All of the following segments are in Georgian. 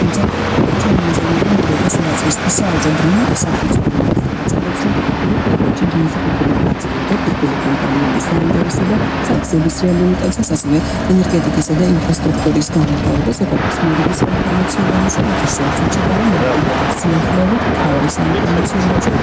თუმცა ჩვენი ესენაც საავადმყოფო საფუძველი საქსების რეალურიტასაც ასევე ენერგეტიკისა და ინფრასტრუქტურის განვითარებას ეკონომიკის ინფორმაციულობის სიახლოვით თავის ინფორმაციულობის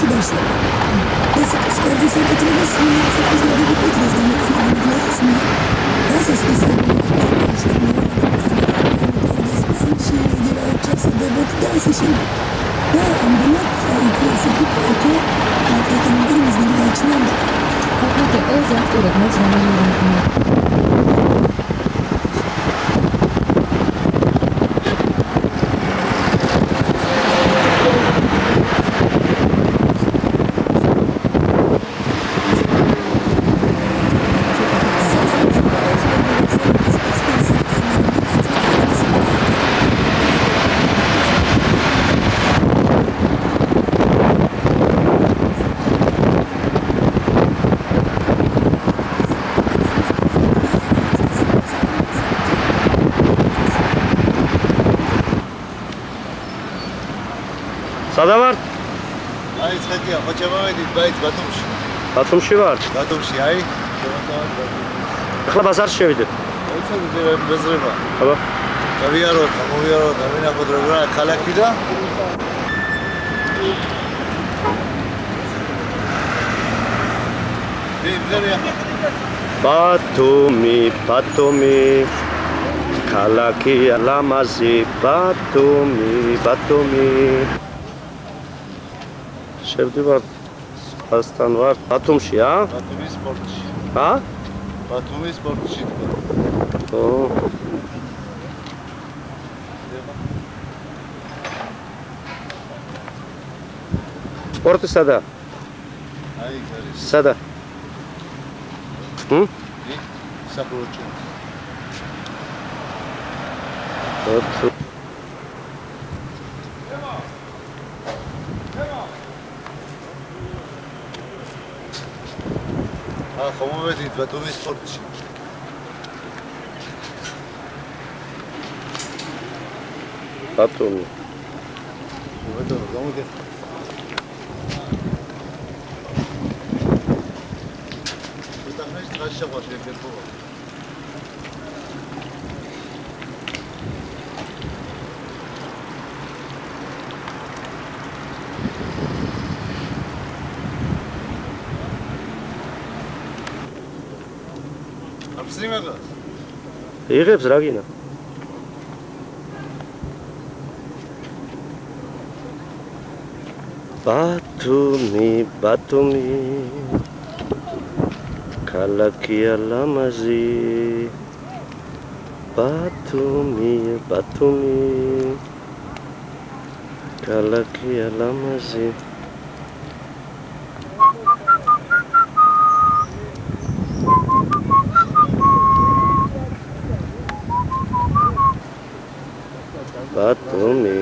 შეგახსენებთ. სადა ვარ? აი ცხეთია, ხო ჩამოვედით ბაიც ბათუმში. ბათუმში ვარ? ბათუმში, აი. ახლა ბაზარში შევიდეთ. აიცადე ბაზრება. აბა. გავიაროთ, მოვიაროთ, დავინახოთ როგორ არის ქალაქი და ბათუმი ქალაქი ლამაზი ბათუმი შევდივარ ასთან ვარ ბათუმში ბათუმის სპორტში ბათუმის სპორტში ო სპორტი სადა აი არის სადა საფროჩო ხომოვედით ბათუმის სპორტში ბათუმი გამოდეთ იღებს რა გინა ბათუმი ქალაქია ლამაზი ბათუმი ქალაქია ლამაზი ბათუმი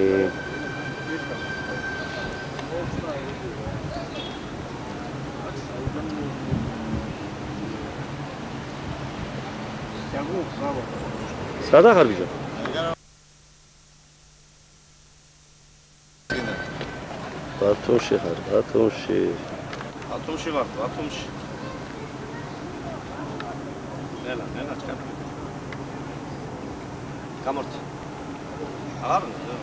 სადა ხარ ბიჭო? ბათუმში ხარ, ბათუმში ვარ, ბათუმში. ნელა, ჩქარ. გამორთი. აღარ უნდა.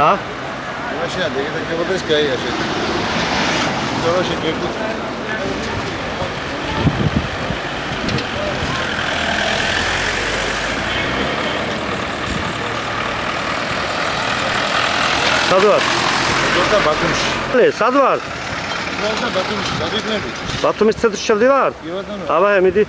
ა? მაშინ დეგეთა ქებოდეს გაია შენ. ზორო შეგეკუთ. სად ვარ? ზოთა ბათუმში. სად ვარ? ზოთა ბათუმში, დაგიქნები. ბათუმის ცენტრში შევდივარ? კი ბატონო. აბა, მიდი.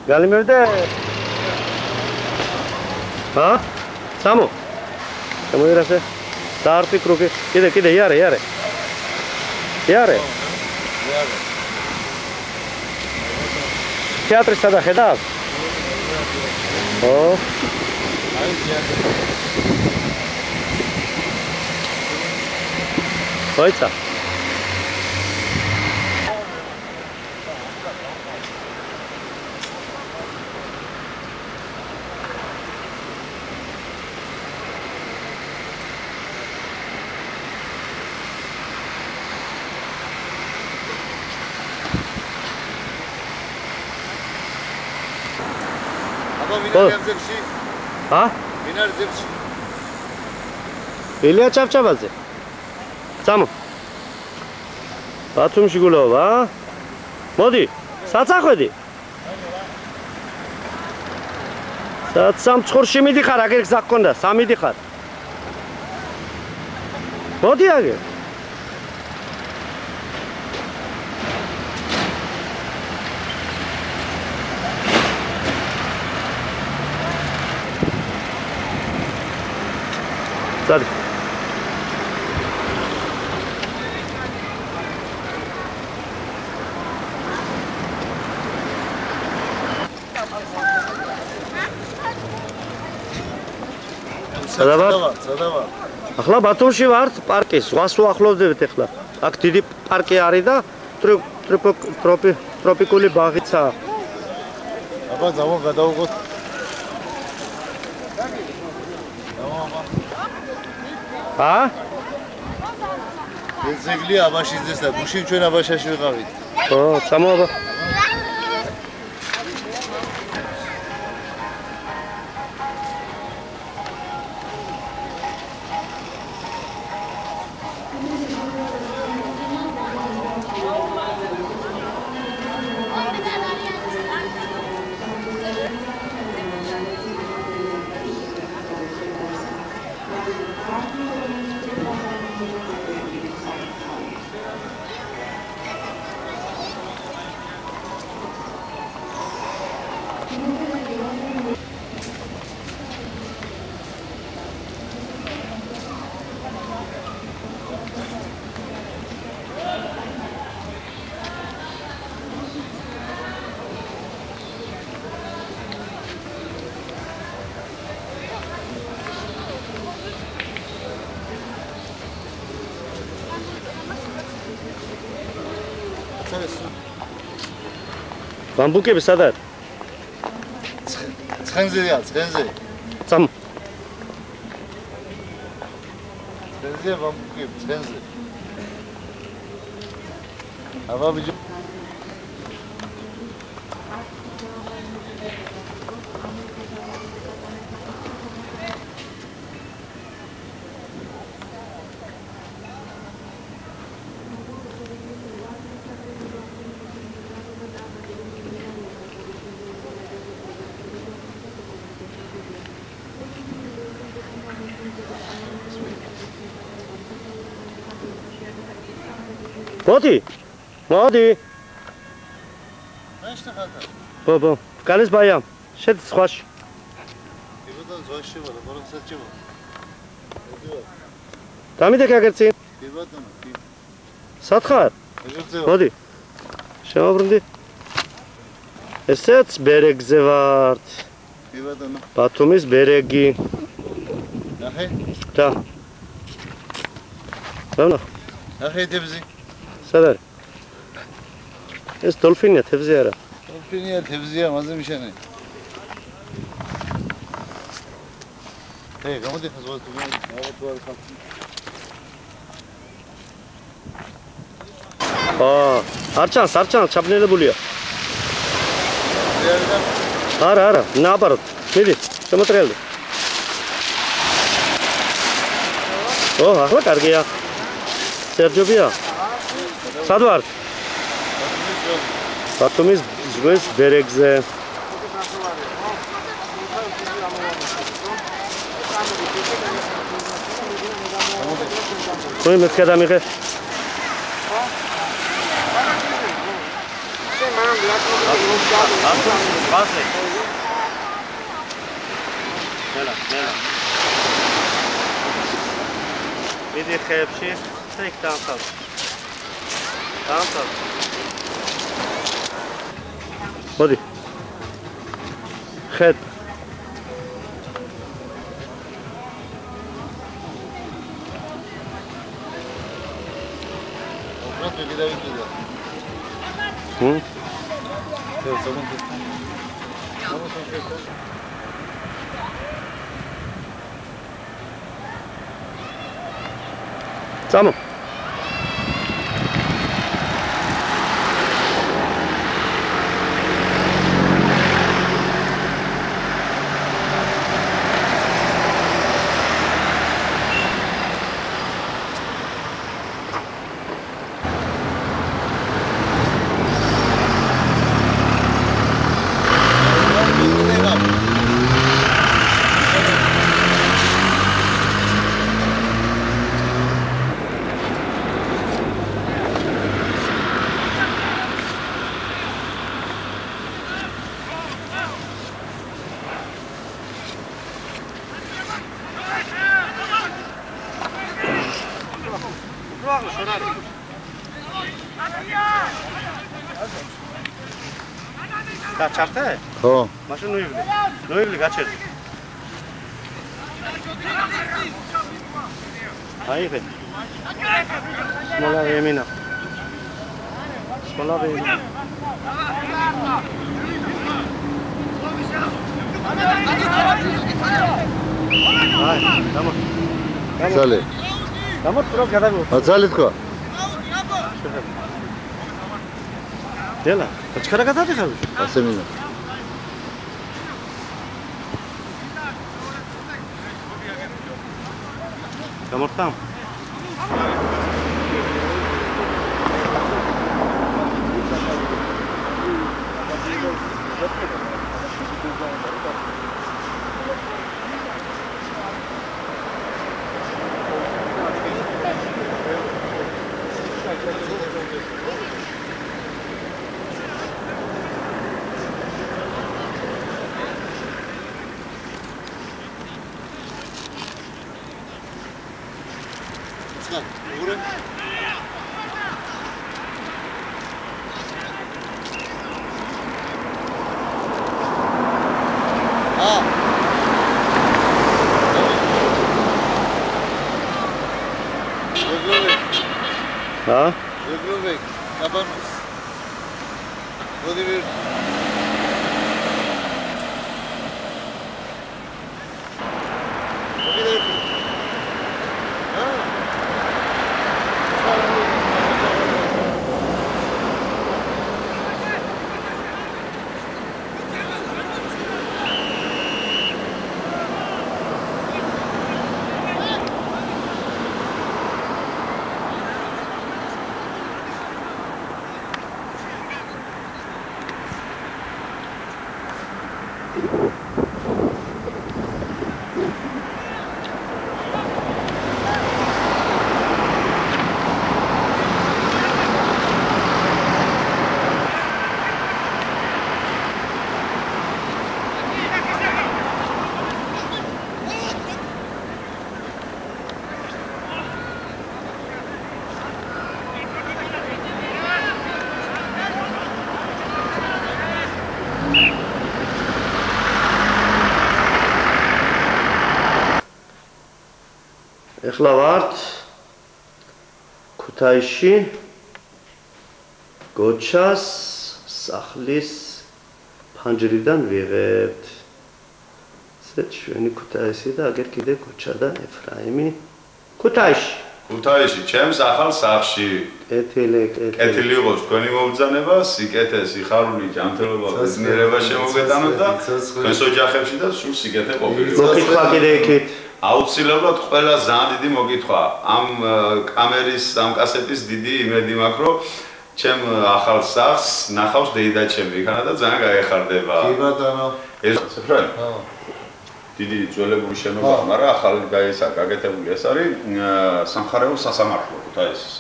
Galimevde. Ha? Samu. Samu irase. Darpi kruke. Kide yare. Yare. Teatri sada khedab. Oh. Hoysa. Ha? Minar zepsi. Ilya Çavçavadze. Samu. Batumshi gulova, ha? Modi, satsakhvedi. Satsam tsorshi midixar, agir gza gkonda, sami dixar. Modi agir. Hadi. სადავა. ახლა ბათუმში ვართ პარკის, ზღვას უახლოვდებით ახლა. აქ დიდი პარკი არის და ტროპიკული ბაღიცაა. აბა ზავო გადავუყოთ. ა? ზეგლი აბაშიძეს და გუშინ ჩვენ აბაშაში ვიყავით. ო, წამოაბა. Bambukები სადა არის? ცხენზეა, ცხენზე. წამ. ცხენზე ბამბუკები, ცხენზე. აბა ბიჭო. მოდი. მოდი. ნაშთა ხალხა. ბო. კანის ბაია. შედი სხვაში. იბოდა ზვაში ვარ, მაგრამ საჭირო. დამიდე კაგერცი. იბოდა. სათხარ? მოდი. შემოbrunდი. ესეც ბერეგზე ვართ. იბოდა. ბათუმის ბერეგი. ნახე? და. დანა. ნახე თევზი. სად არის? ეს დოლფინია, თევზი არა. დოლფინია, თევზია, მასზე მიშენე. გამოდი ხაზვა თუ არ ხალხი. არ ჩანს, ჩაბნელებულია. არა, ნაბაროთ. მიდი, შემოტრიალდი. ახლა კარგია. სერჯობია. სად ვართ? ბათუმის ზღვის ბერეგზე. Noi mi scada mica. Vedi xepshi, tek tamsal. Modi. Xet. Samo. Kaçarte? ხო. მაშინ ნოივლი გაჩერდი. აიღე. სმოლა ემინა. აი, დამო. ზალე. დამო პრო გადაგო. ზალე თქვა. დელა, აჩქარა გადადიხარ. ასე მინდა. გამორთამ. Zögrövek, tabanız. Odivir. ეხლა ვართ ქუთაისში გოჩას სახლის ფანჯრიდან ვიღებთ. ესეც ჩვენი ქუთაისი და აგერ კიდე გოჩა და ეფრაიმი ქუთაისში. ქუთაისში, ჩემს ახალ სახლში. კეთილი იყოს თქვენი მობრძანება, სიკეთე, სიხარული, ჯანმრთელობა, ბედნიერება შემოგეტანოთ და თქვენს ოჯახებში და სულ სიკეთე ყოფილიყო. მოკითხვა კიდე იქით. აუცილებლად ყველა ძალიან დიდი მოკითხვა. ამ კამერის, ამ კასეტის დიდი იმედი მაქვს, რომ ჩემ ახალ სახლს ნახავს დეიდაჩემი იქანა და ძალიან გაეხარდება. კი ბატონო. ეს დიდი ძველებული შენობა, მაგრამ ახალი გაკეთებული ეს არის სამხარეო სასამართლო ქუთაისის.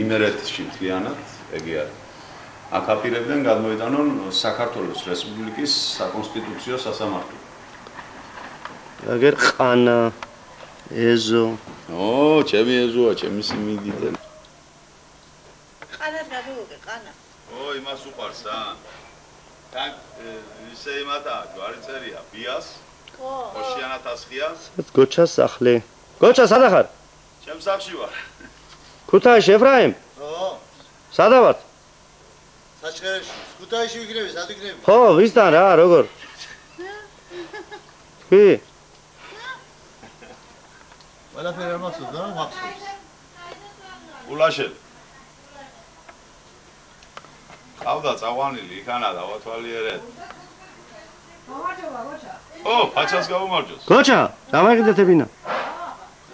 იმერეთში მთლიანად ეგი არის. აქ აპირებდნენ გადმოიტანონ საქართველოს რესპუბლიკის საკონსტიტუციო სასამართლო. აგერ ყანა ეზო. ჩემი ეზოა, ჩემი სიმინდიდე. ყანას გადავუყე, ყანა. იმას უყარს ა? თან ისე იმადა, გვარი წერია, ბიას. ხოშიანა თასხიას. გოჩას სახლი. გოჩა სადა ხარ? ჩემ სახლში ვარ. ქუთაისში ეფრაიმ? სადა ვართ? საჩხერეში, ქუთაისში ვიქნები, სად ვიქნები? ხო, ვისთან რა, როგორ? კი. ყველაფერი არ მახსოვს, რა მახსოვს? ულაშენ. ყავდა წაღვანილი იქანა დავათვალიერეთ. მომარჯობა, გოჩა. ფაჩას გაუმარჯოს. გოჩა, დამაგიდეთებინა.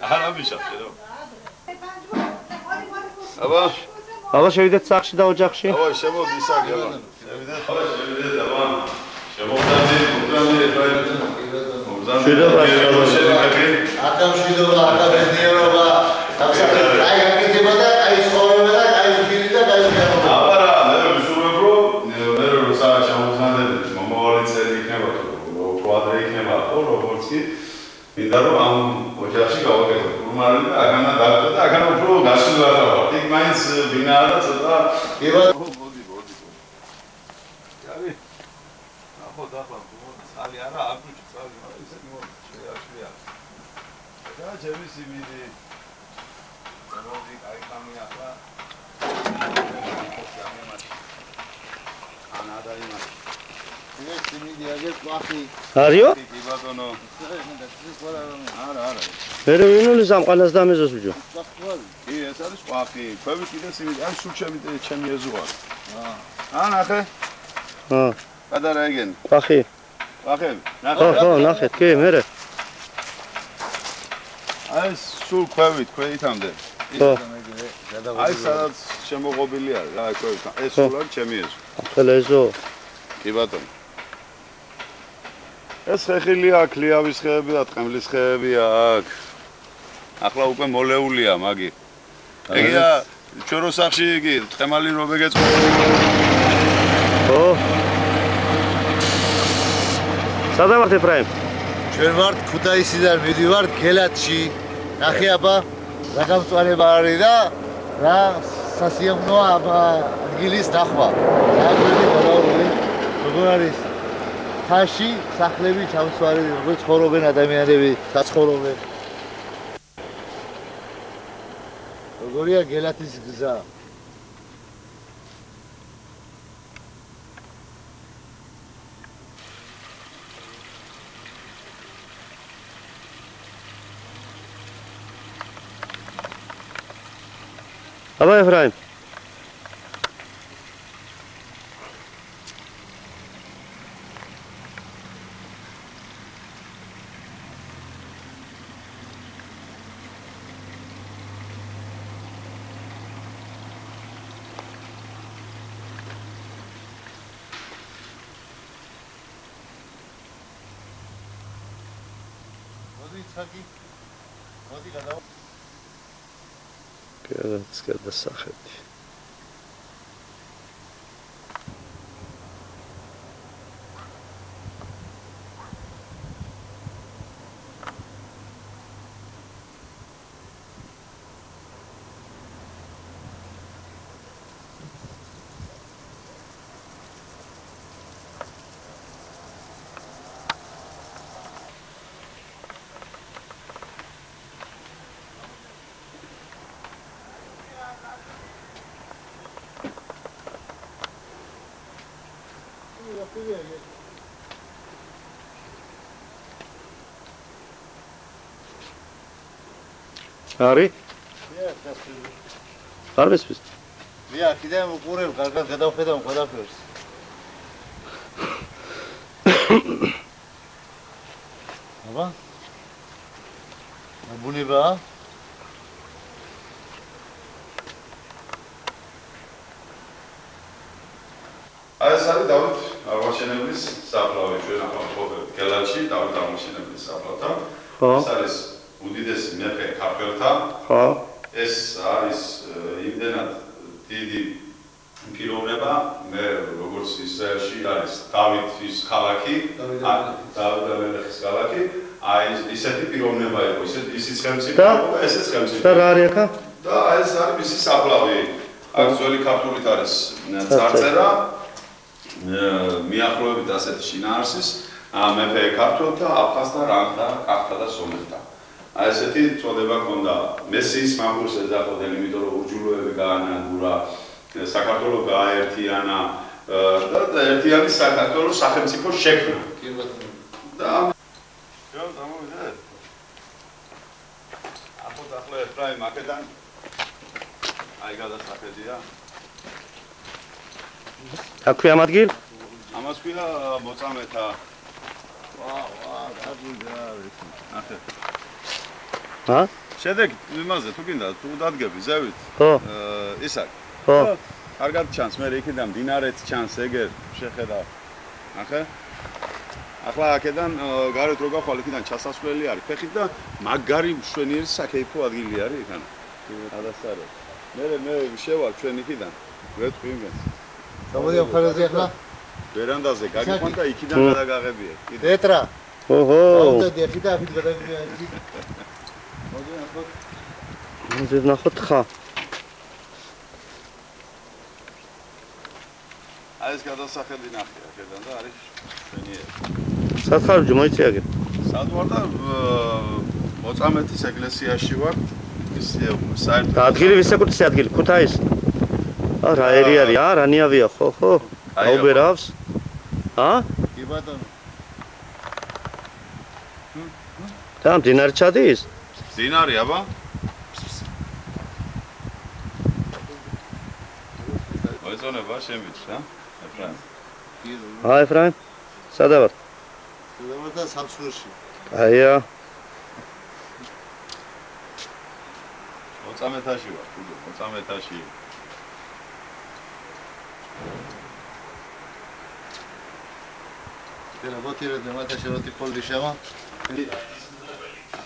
არა მიშავდე რა. აბა, აბა შევიდეთ სახლში და ოჯახში. აბა შემოდი ისაკი აბა. შევიდეთ აბა. შემოვდანდი, აკა მშვიდობა, აკა ბედნიერობა, აი გაკეთება და აი ცხოვრება და აი ვიქილი და აი შეეხება. აბა რა, მე ვისურვებ რომ მე რომ საერთოდ შემოვდანდი, მომავალი წელი იქნება თუ კვადრი იქნება, ხო როგორც კი მინდა რომ ამ ოჯახში გავაკეთო ფორმალი და აქანა დავწერ და აქანა უფრო გასული ვარ. იქ მაინც ბინაა და ცოტა კი ბატონო. მოდი. აი. ახო დახლა წალი არა, აკუჩი წალი, მაგრამ ისე მოდი, შეაშლია. და ჩემი სიმინდი. მოდი, აი ხამი ახლა. ანადა იმას. ეს სიმინდი აგერ ყვახი. არიო? კი ბატონო. არა. მე ვინული სამყანას დამეზოს ბიჭო. კი, ეს არის ყვახი. ქვევი კიდე სიმინდი, აი სულ ჩემი ეზოა. ნახე. გადარა ეგენ. ყვახი. ყვახები. ხო, ნახეთ, კი, მერე. აი სულ ქვევითამდე. ხო. აი სადაც შემოღობილი არის, რა ქვევით. ეს სულ არის ჩემი ეზო. ახლა ეზო. კი ბატონო. ეს ხეხილია, ქლიავის ხეებია, ტყემლის ხეებია აქ. ახლა უკვე მოლეულია მაგი. ეგია ჩვენ რო სახში იგი ტყემალი რო მეგეწყო. ხო. სადა ვართ ეფრაიმ? ჩვენ ვართ ქუთაისიდან მივიდივართ გელათში. ნახე აბა, რა გამწვანება არის და რა სასიამოვნოა აბა ადგილის ნახვა. საერთოდ გადაურული როგორ არის ხაში სახლები ჩამსვარები, როგორ ცხოვრობენ ადამიანები, საცხოვრობენ. როგორია გელათის გზა? აბა ეფრაიმ. მოდი გადავა. კერაც გადასახეთი. არის? არ მესმის? მე აქედან უყურებ, კარგად გადავხედავ ყველაფერს. აბა? აბუნებაა? ეს არის დავით აღმაშენებლის საფლავი ჩვენ ახლა ვყოფილ გელათში დავით აღმაშენებლის საფლავთან. ეს არის უდიდესი მეფე ქართველთა. ხო. ეს არის იმდენად დიდი პიროვნება, მე როგორც ისრაელში არის დავითის ქალაქი, დავითის ქალაქი, აი ისეთი პიროვნება იყო, ისიც ხელმწიფე იყო, ესეც ხელმწიფე. და რა არის აქა? და ეს არის მისი საფლავი. აქ ძველი ქართულით არის წარწერა. მიახლოებით ასეთი შინაარსის მეფე ქართველთა, აფხაზთა, რანთა, კახთა და სომეხთა. აი ესეთი წოდება ჰქონდა მესიის მამულს ეძახოდნენ, იმიტომ რომ ურჯულოები გაანადგურა, საქართველო გააერთიანა და ერთიანი საქართველოს სახელმწიფო შექმნა. და ჩვენ დამოვიდეთ. ახლა ეფრაიმ აქედან აი გადასახედია. აქვე ამ ადგილ? ამას ქვია მოწამეთა. ახლა. ჰა? შედეგი იმაზე თუ გინდა თუ დადგები ზევით. ხო. ის არის. ხო. კარგად ჩანს, მე იქიდან მდინარეც ჩანს, ეგერ შეხედა. ახლა აქედან გარეთ რო გახვალ, იქიდან ჩასასვლელი არის. ფეხით და მაგარი მშვენიერი საკეიფო ადგილი არის იქან. ადასარე. მე შევალ ჩვენ იქიდან. ვეთქვი იმას. გამოდიო ხარაზე ახლა? ვერანდაზე გაგიყვან და იქიდან გადაგაღებიე. პეტრა. ოჰო. აუდიო აქეთ აქეთ გადაგებია. მოდი ნახოთ ხა. აი ეს გადასახედი ნახე აქედან და არის მშვენიერი. სათხარჯო მოიწიაგე. სად ვარ და მოწამეთის ეკლესიაში ვარ. ის საერთოდ ადგილი ვისაკუთრე ადგილი ქუთაის. რა ერი არის? რა ნიავია ხო? აუბერავს? კი ბატონო. და მდინარე ჩადის? მდინარე აბა. მოეწონება შემიც რა? ეფრაიმ. ეფრაიმ. სადა ვარ? და სამსხურში. აია. მოწამეთაში ვარ, მოწამეთაში. Tera botira de mata sheroti poldi shama.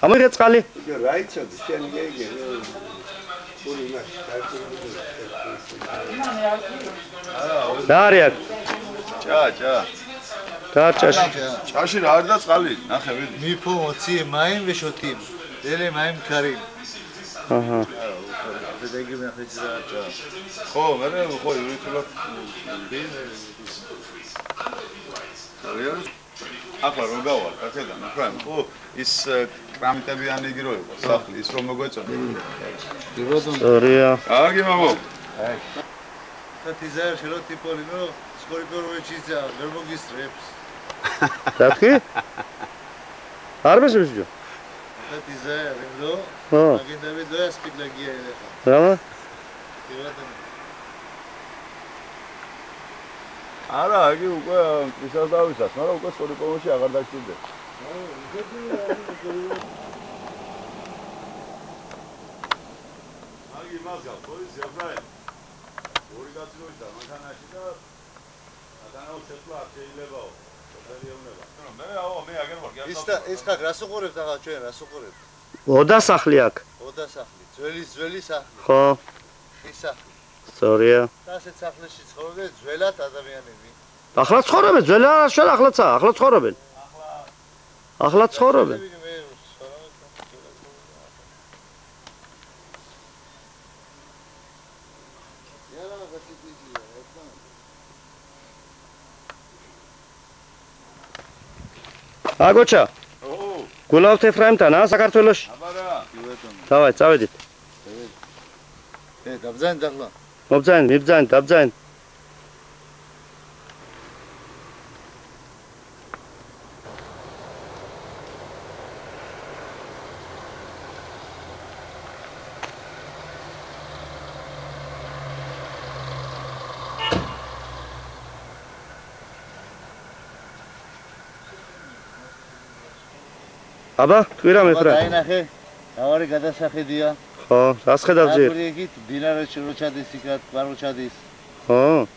ამერე წყალი? რა იცოდი შენ გეგე პული მას რა არის აქ? ჭაჭა. ჭაჭაში. ჭაში რა არის და წყალი? ნახე ვიდი. Mifo motsi maim ve shotim. Dele maim karim. აჰა. Bedegi me khizra ჭა. ხო, მე ხო იურითულად. ახლა რო გავალ აქედან, ახლა ხო ის კრამიტებიანი იგი რო იყო, სახლი, ის რომ მოგვეწონა. სორია. კარგი მამო. Tizar sheroti poli no skoriporovichitsa ვერ მოგისწრებს. რა თქვი? არ მესმის? Tizar no. ხო. აგინდა მე და სპიგლაგია ეხა. რა? კი ბატონო. არა, იგი უკვე ისას დავისას, მაგრამ უკვე სკოლიკოვში აღარ დაჭირდება. აგი მასგა, პოლიცია ბრაი. ორი გაწილოიდა მანქანაში და მანქანაო შეცვლა არ შეიძლებაო. პრობლემაა. მე აგერ ვარ, ის ხა რას უყურებთ ახლა ჩვენ, რას უყურებთ? ოდა სახლი აქ. ოდა სახლი, ძველი სახლი. ხო. ის სახლი. სორია. და ასეთ სახლში ცხოვრობენ ძველად ადამიანები. ახლა ცხოვრობენ, ძველა შენ ახლაცა, ახლა ცხოვრობენ. ახლა ცხოვრობენ. აგოჩა. გულავთ ეფრაიმთან, საქართველოში. აბარა. დავაი, წავედით. დაბძანეთ ახლა. მიბძანეთ, დაბძანეთ. აბა, კვირა მეფრე. დაინახე, თავარი გადასახედია. ხო, რას ხედავ ძირ? აგურიებით დინარეთში რო ჩადის იქაც, ბარო ჩადის. ხო.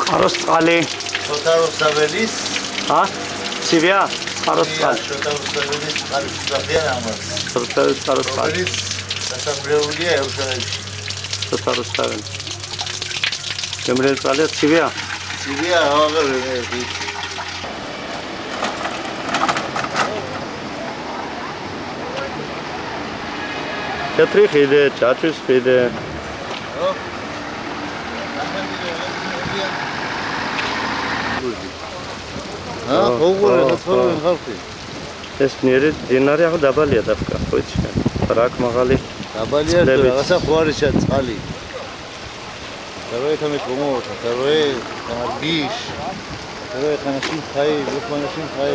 Qarosqali. შოთაროსაბელის ჰა? ცივია? Qarosqali. შოთაროსაბელის ყარისწრაფია ამას. Qarosqali. რომელიც დასაბრეულია ევსანებში. შოთაროსაბელი. გემრიელი წყალია ცივია? ცივია, აღარ თეთრი ხიდე, ჭაჭვის ხიდე. ხო? ხალხი. ეს ნიერი დინარი ახლა დაბალია დაფკა, ხო იცი? რაკ მაღალი. დაბალია თუ რაღაცა ხوارიშა წყალი. Второе там кому, второе маргиш. Второе ханашин хай, лухманашин хай.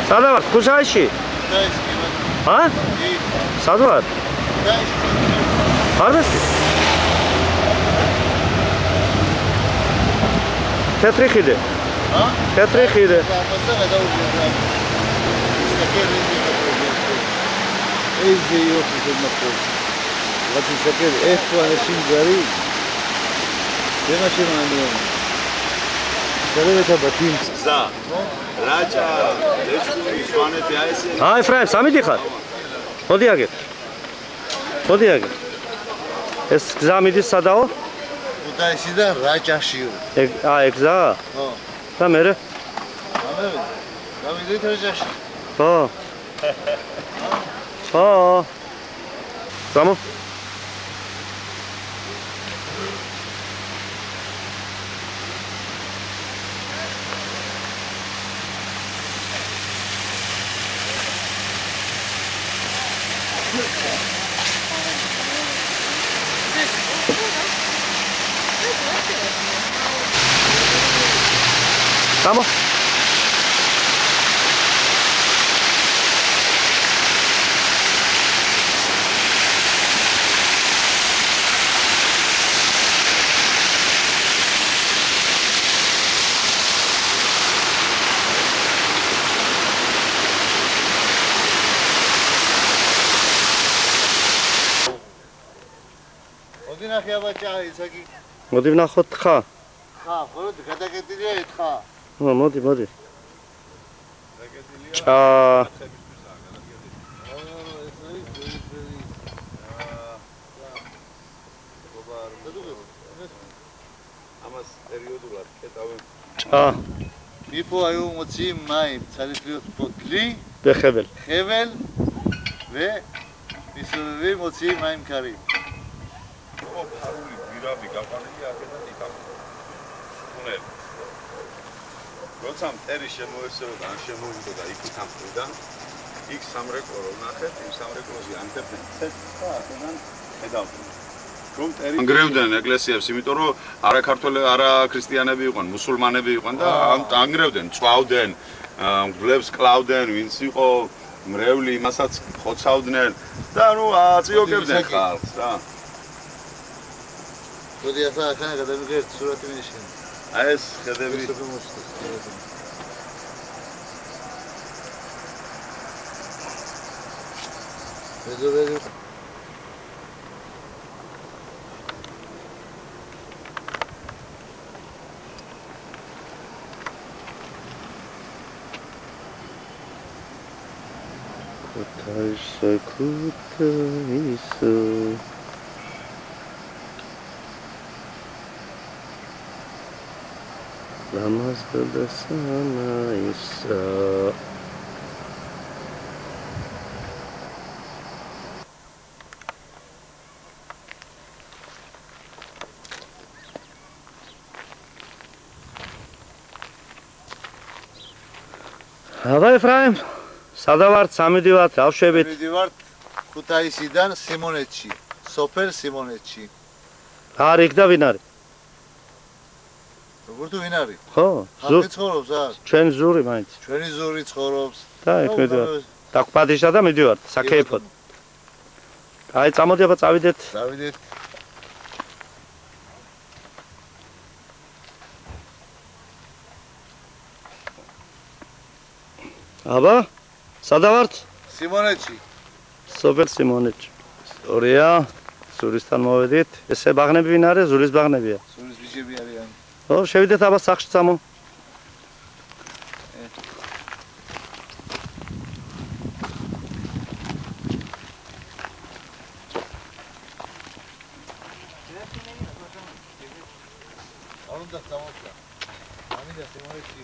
სადავარ? ქუშაიში? ჰა? სადავარ? არდესი? თეთრი ხიდე? ჰა? თეთრი ხიდე. איזה יופי של מקום. רק תסתכל איפה אנשים גרים. זה מה שמעניין. תראה את הבתים. גזע. ראג'ה, לצ'קורי, שוואנטי, אייסן. אפרים, סמיתי חד. מודי אגר. מודי אגר. ეს გზა მიდის სადაო? ქუთაისიდან რაჭაშიო. ეგ გზა? ხო. და მერე? ამერე. გამიდით რაჭაში. ხო. ხო. გამო? Vamos. ოდინახე აბაჭა ისაკი. მოდი ვნახოთ ხა. ხა, ხო, გადაკეტილია ეთხა. მოდი. ჭა. ამას პერიოდულად კეტავენ. ჭა. მიფო აიუ მოცი მაი, ცალიფლიოს პოტლი. ხეվել. ხეվել ვე მისოვი მოცი მაი მკარი. ხო, ფარული გვირაბი გაყარելի აქედან იქამ. უნელი. როცა მტერი შემოესწროდა, ან შემოვიდოდა იქ სამწიდან, იქ სამრეკლო რო ნახეთ, იმ სამრეკლოზე ანთებდნენ ცეცხლს, აქედან ხედავდნენ. რომ მტერი ანგრევდნენ ეკლესიებს, იმიტომ რომ არა ქართველები, არა ქრისტიანები იყვნენ, მუსულმანები იყვნენ და ანგრევდნენ, წვავდნენ, მგლებს კლავდნენ, ვინც იყო მრევლი, იმასაც ხოცავდნენ და ნუ აწიოკებდნენ ხალხს რა. მოდი ახლა ახლა გადამიგეთ სურათი მინიშენ. აი ეს ხედები მეზობელი ქუთაისო ლამაზდა სანაისა აბა ეფრაიმ სადავართ სამიდივართ რავშვებით მივიდივართ ქუთაისიდან სიმონეთში სოფელ სიმონეთში არ იქ და ვინ არის როგორ თუ ვინ არის ხო ხალხი ცხოვრობს აქ ჩვენ ზური მაინც ჩვენი ზური ცხოვრობს და იქ მიდივართ დაგპატიშა და მიდივართ საკეიფოდ აი წამოდი აბა წავიდეთ დავიდეთ აბა სადავართ სიმონეთში სოფელ სიმონეთში სწორია ზურისთან მოვედით ესე ბაღნები ვინ არის ზურის ბაღნებია ზურის ბიჭები არიან ო შევიდეთ აბა სახლში წამო არ უნდა წამოწა ამიდა სიმონეთში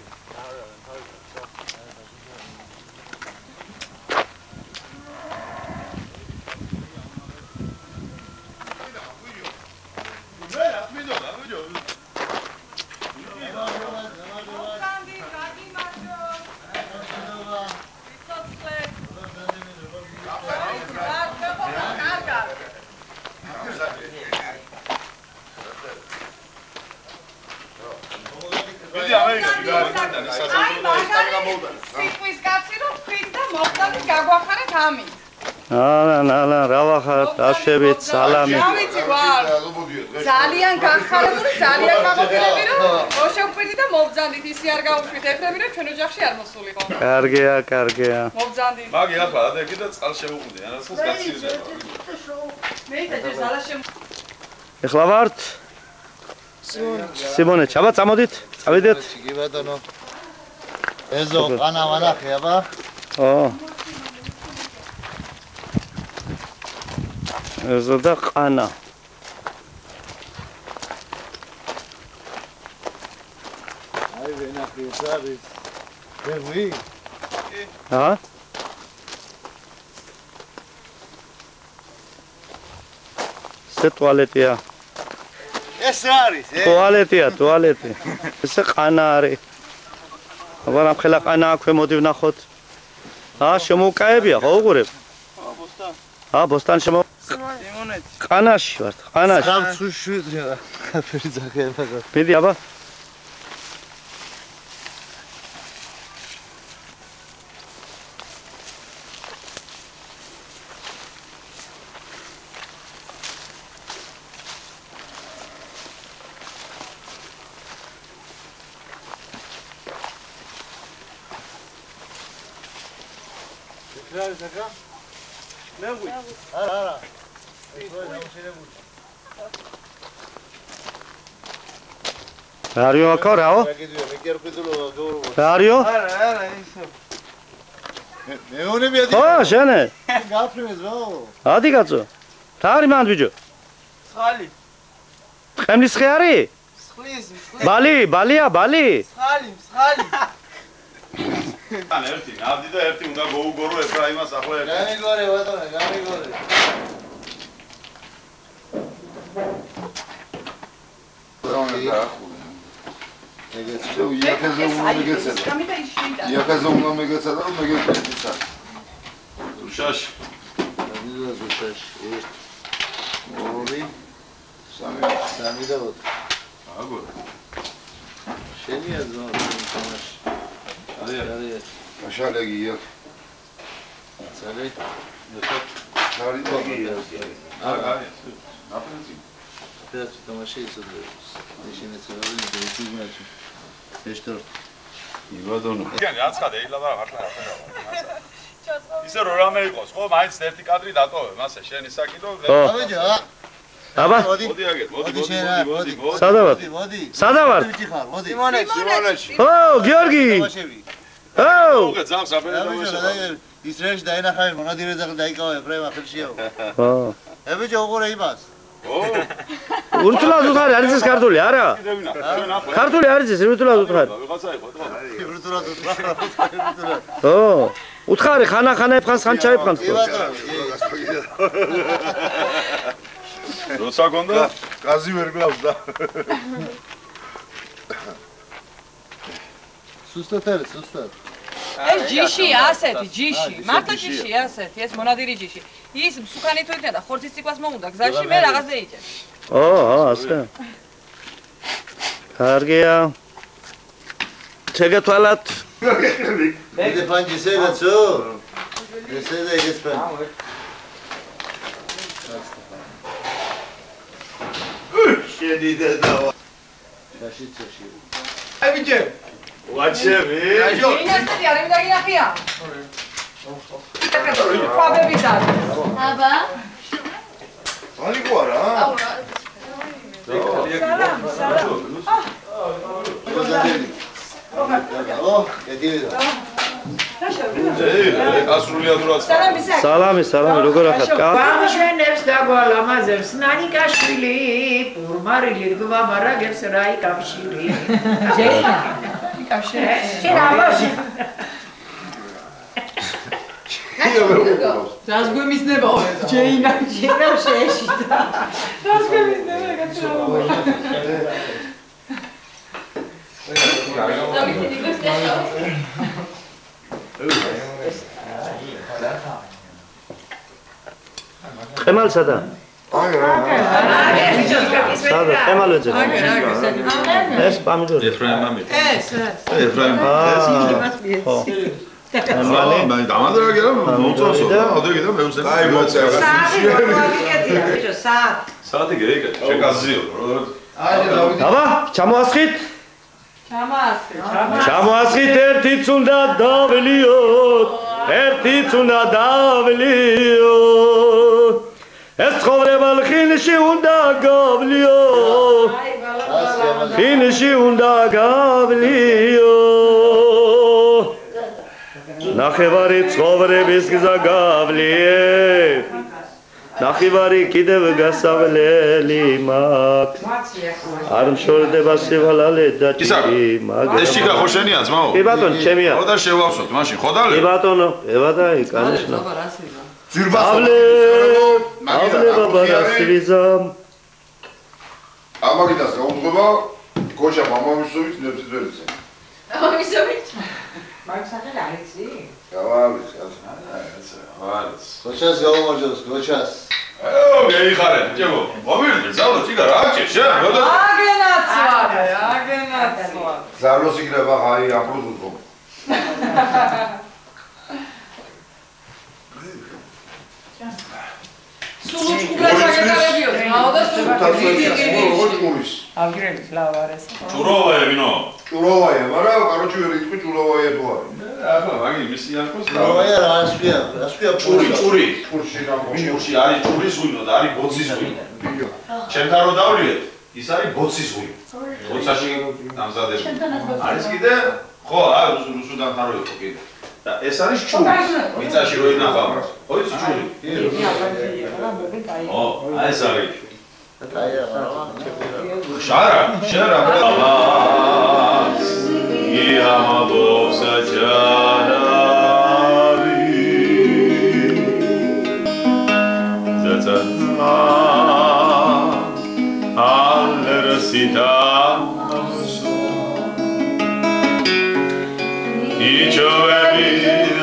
ალა რა ვახართ აშევით სალამი ძალიან გახარებული ძალიან გამოდიები რომ მოშევხვიდი და მოვბძანდით ისი არ გავუშვით ეფრები რომ ჩვენ ოჯახში არ მოსულიყო კარგია მოვბძანდით მაგი ახლა ადეგი და წყალ შევუყდი ანასაც გაცივდება მე და ზალა შემ ეხლა ვართ სიმონეთში აბა წამოდით წავიდეთ კი ბატონო ეზო ყანა ვანახე აბა ო ეზო და ყანა აი ვენახე ეს არის ვეღვი ა ეს ტუალეტია ეს არის ტუალეტი ეს ყანა არის აბა რა ხელა ყანა აქვე მოდი ვნახოთ შემოუკაებია ხო უყურებ ბოსტან შემო სიმონეთში ყანაში ვართ ყანაში სამსუშვით აფერი ძახება მიდი აბა არა რაიო აკო რაო რაიო მეუნები ადი ხო შენე გაფრინეს რა ადი კაცო რა არის მანდ ბიჭო ხალი ხემლის ხე არის ხლის ბალია ხალი ან ერთი ნავდი და ერთი უნდა გოუგორო ეფრაიმას ახლა ერთი გამიგორე ბატონო გამიგორე ეგეც იახეზე უნდა მეგეცა და მეგეცა უშაშ უშაშ ერთ ორი სამი და ოთხ აგო შენია ზონა თამაში არის მაშალეგია ცალე ჩარიტოგია აგარი ნაპრინცი ეს თამაში ისოდებს ისინი ცალე დეციმაჩი ეშტორ იბადონო yani აცხადე ილა ახლა ისე რომ რამე იყოს ხო მაინც ერთი კადრი დატოვე მასე შენი საკიდო ავეჯა აბა მოდი აგეთ მოდი სადავართ მოდი სიმონეთში ო გიორგი თამაშები ო მოგე ძაღს აბერე ისრეში დაინახავენ მონადირე ძაღლი დაიკავე პრემა ხელშიაო ო ებიჯო უყურე იმას ურთულად უთხარი არის ეს ქართული არა? ქართული არის ეს ურთულად უთხარი. ურთულად უთხარი. ო, უთხარი ხანა იფხანს ხან ჩაიფხანს. როცა გონდა გაზი ვერ გლავს და სუსტად არის, სუსტად. ეს ჯიში ასეთი, ჯიში. მართლა ჯიში ასეთი, ეს მონადირი ჯიში. ის მსუქანი თუ იქნება და ხორცის ციკლას მომუნდა გზაში მე რაღაცზე იჭერს. ო, ასე. კარგია. შეგეთვალათ. მე პანჯი შეგაცო. ესე და ეს პანჯი. შედიდა და შაშიცაში. აი ბიჭე. ვაჩები. ინასტი არ იმდაგინახია. ყვაბები და. აბა. ალიკო არა? სალამი, როგორ ახალ? გამშვენებს და გვალამაზებს ნანიკაშვილი, პურმარილი გვამარაგებს რაი კავშირი. ჯეინა. კავშირი. შენაბაში. რას გვემიზნება ჯეინა შეეშიდა. რას გვემიზნება ეგეთრა ყემალ სადა? სადა ყემალოძე? ეს პამიდორი. ეფრაიმ მამი. ეს. ეფრაიმ. ხო. მე დამადრა გერა მოწონსო და ავდეგი და მე უზენ. აი მოწე. საათი გეიკა შეგაზიო. აბა, ჩამოასხით. ჩამოასხით ერთიც უნდა დავლიოთ. ერთიც უნდა დავლიოთ. ეს ცხოვრება ხილში უნდა გავლიოთ. ხილში უნდა გავლიოთ. ნახევარი ცხოვრების გზა გავლიე. ნახევარი კიდევ გასავლელი მაქვს. არ მშორდება სივალალე და ჭირი მაგრამ ეს ჩიკა ხო შენია ძმაო? კი ბატონო, ჩემია. ხო და შევავსოთ მაშინ, ხო დალე? კი ბატონო, ევადაი, კანიშნა. ძირბასო. ავლე ბაბა რასვიზამ. ამაგიდას გაუძღობა გოშა მამამისოვით ნებსიძველიძე. მამამისოვით? მაგსახე არიცი? გავალის. გოჩას გაუმარჯოს, გოჩას. მეიხარე, ჭებო. მომივლე, ზავლო ციგა რა ჭე, შენ როდა? აგენაც ვარ. ზავლო ციგრება ხაი აპროზუტო. სულ უჩქურა ჩაგეტარებიო, რაო და სულ ოჭურის. ავგირების ლავარეს. ჭუროვაევინო. ჭუროვაე, მაგრამ კაროჩი ვერ იტყვი ჭუროვაე თუ არის. ახლა მაგი მისი არქოს რავია რა ასვია ჭური ჭურში არის ჭურის ღვინო და არის ბოცის ღვინო. ჩემთან რო დავლიეთ, ის არის ბოცის ღვინო. ბოცაში დამზადებული. არის კიდე? ხო, რუსუდან ხარო იყო კიდე. და ეს არის ჭური. მიწაში რო ინახავ. ხო ის ჭური. ო, აი ეს არის. შარა. Ia bosa janavi Zata al-rasita Icho ebin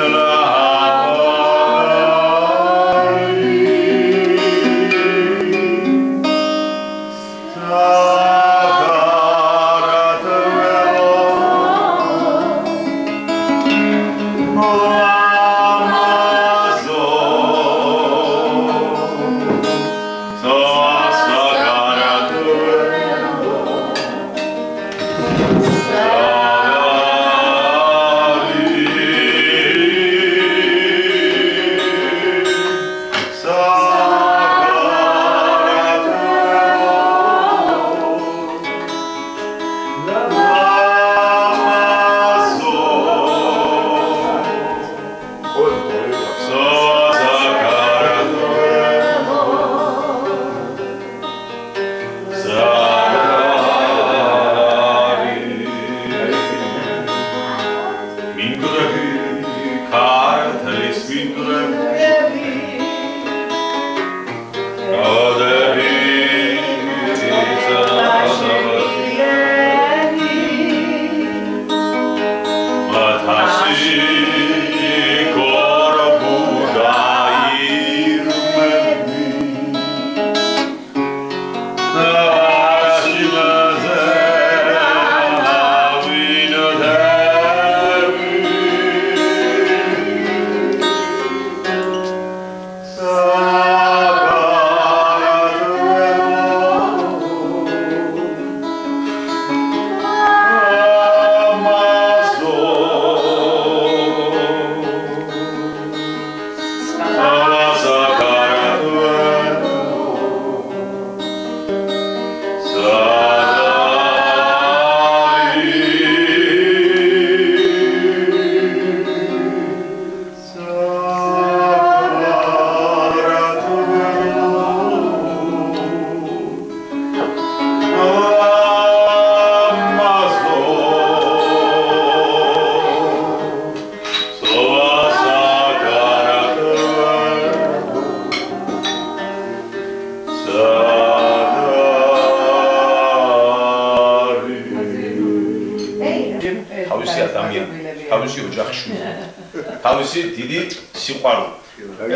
თავისი დიდი სიყვარული.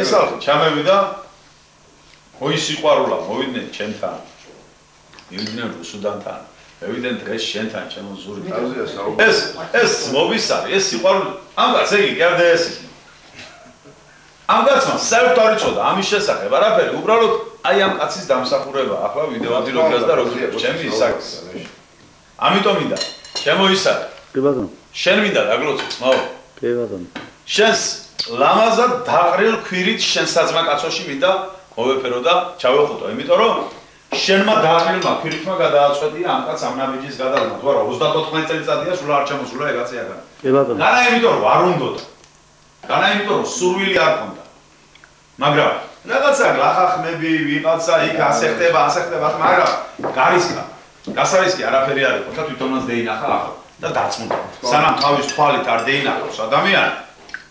ეს ალბათ ჩამევიდა ოი სიყვარულა მოვიდნენ ჩემთან. მივიდნენ რუსუდანთან. მევიდნენ დღეს შენთან ჩემო ზურგთან. ეს მობის არის, ეს სიყვარული. ამ კაცს იგი კიდე ეს. ამ კაცმა საერთოდ არ იცოდა ამის შესახებ არაფერი, უბრალოდ აი ამ კაცის დამსახურება. ახლა ვიდეოდი როგრას და როგორ ჩემი ისაკს. ამიტომ მინდა ჩემო ისაკ. კი ბატონო. შენ მინდა დაგლოცოს, მაო. კი ბატონო. შენს ლამაზად დაყრილ ქვირით შენ საძმა კაცოში მინდა მოვეფერო და ჩავეხუტო, იმიტომ რომ შენმა დაყრილმა ქვირითმა გადააწყვეტია ამ კაცს ამნაბიჯის გადალმა, თუ არა 34 წელიწადია სულ არ ჩამოსულა ეგაციაგან. კი ბატონო. განა იმიტომ რომ არ უნდოდა. განა იმიტომ რომ სურვილი არ ქონდა. მაგრამ რაღაცა ლახახმები ვიღაცა იქ ასე ხდება, მაგრამ გარისკა გასარისკი არაფერი არ იყო და თვითონაც დაინახა ახლა და დაწმუნდა. სანამ თავის თვალით არ დაინახავს ადამიანი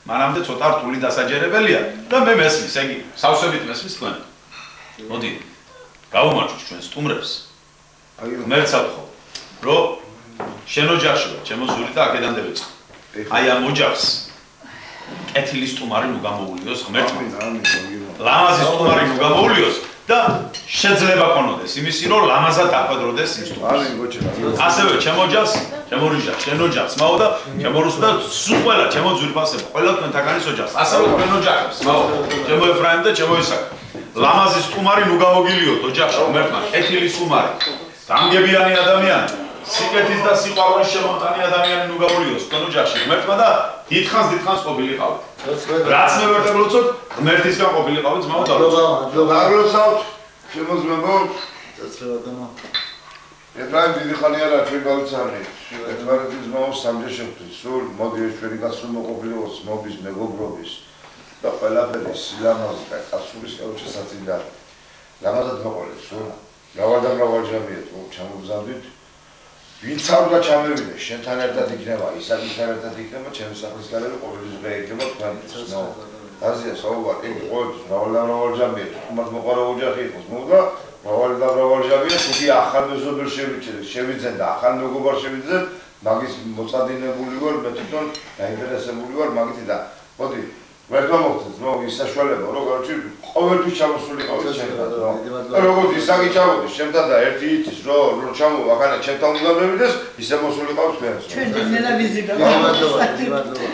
მანამდე ცოტა რთული დასაჯერებელია და მე მესმის, იგი სავსებით მესმის თქვენ. მოდი, გავუმარჯვოთ ჩვენ სტუმრებს. ღმერთსა ვთხოვ, რომ შენ ოჯახში ვარ, ჩემო ზური და აქედან დავიწყო. აი ამ ოჯახს კეთილი სტუმარი ნუ გამოუვლიოს ღმერთმა. ლამაზი სტუმარი ნუ გამოუვლიოს და შეძლება ქონოდეს იმისი, რომ ლამაზად დახვედროდეს იმ სტუმარს. ასევე ჩემო ოჯახს, ჩემო რიჟას, შენ ოჯახს, მაო და ჩემო რუსო და სულ ყველა ჩემო ძვირფასებს, ყველა თქვენთაგანის ოჯახს, ასევე თქვენ ოჯახებს, მაო, ჩემო ეფრაიმ და ჩემო ისაკ. ლამაზი სტუმარი ნუ გამოგილიოთ ოჯახში, ღმერთმა, კეთილი სტუმარი, დამგებიანი ადამიანი, სიკეთის და სიყვარულის შემოტანი ადამიანი ნუ გამოგილიოს თქვენ ოჯახში, ღმერთმა და დიდხანს ყოფილიყავით. რაც მე ვერ დაგლოცოთ, ღმერთისგან ყოფილიყავით, მაო და დაგლოცავთ, შემოძმებო, წეცლებადამა. ეფრაიმ დიდი ხანი არა ჩვენ გავიცანით. ერთმანეთის მაოს სამჯერ შევხვდით. სულ მოდი ეს ჩვენი გასულმა ყოფილიყოს მობის მეგობრობის და ყველაფერი სილამაზი და კაცურის კავშირი საწინდარი. ლამაზად მოყოლეთ სულ. მრავალ ჯამია თუ ჩამოგზავნით. ვინც არ უნდა ჩამევიდე, შენთან ერთად იქნება, ისაკთან ერთად იქნება, ჩემი სახლის გარეშე ყოველი დღე იქნება თქვენთვის. ნო. აზია საუბარი, იგი ყოველთვის მრავალ ჯამია, თუმცა მოყარა ოჯახი იყოს, მოგდა მრავალ ჯამია, თუკი ახალ მეზობელ შევიძენ და ახალ მეგობარ შევიძენ, მაგის მოწადინებული ვარ, მე თვითონ დაინტერესებული ვარ მაგით და მოდი ვერტმა მოგწეს, ნო ის საშუალება, რომ გარჩი ყოველთვის ჩამოსულიყავით ჩემთან, ნო. როგორც ისაკი ჩამოდის ჩემთან და ერთი იცის, რომ ჩამოვა, აქანა ჩემთან უნდა მევიდეს, ისე მოსულიყავთ თქვენს. ჩვენ დენა ვიზიტა.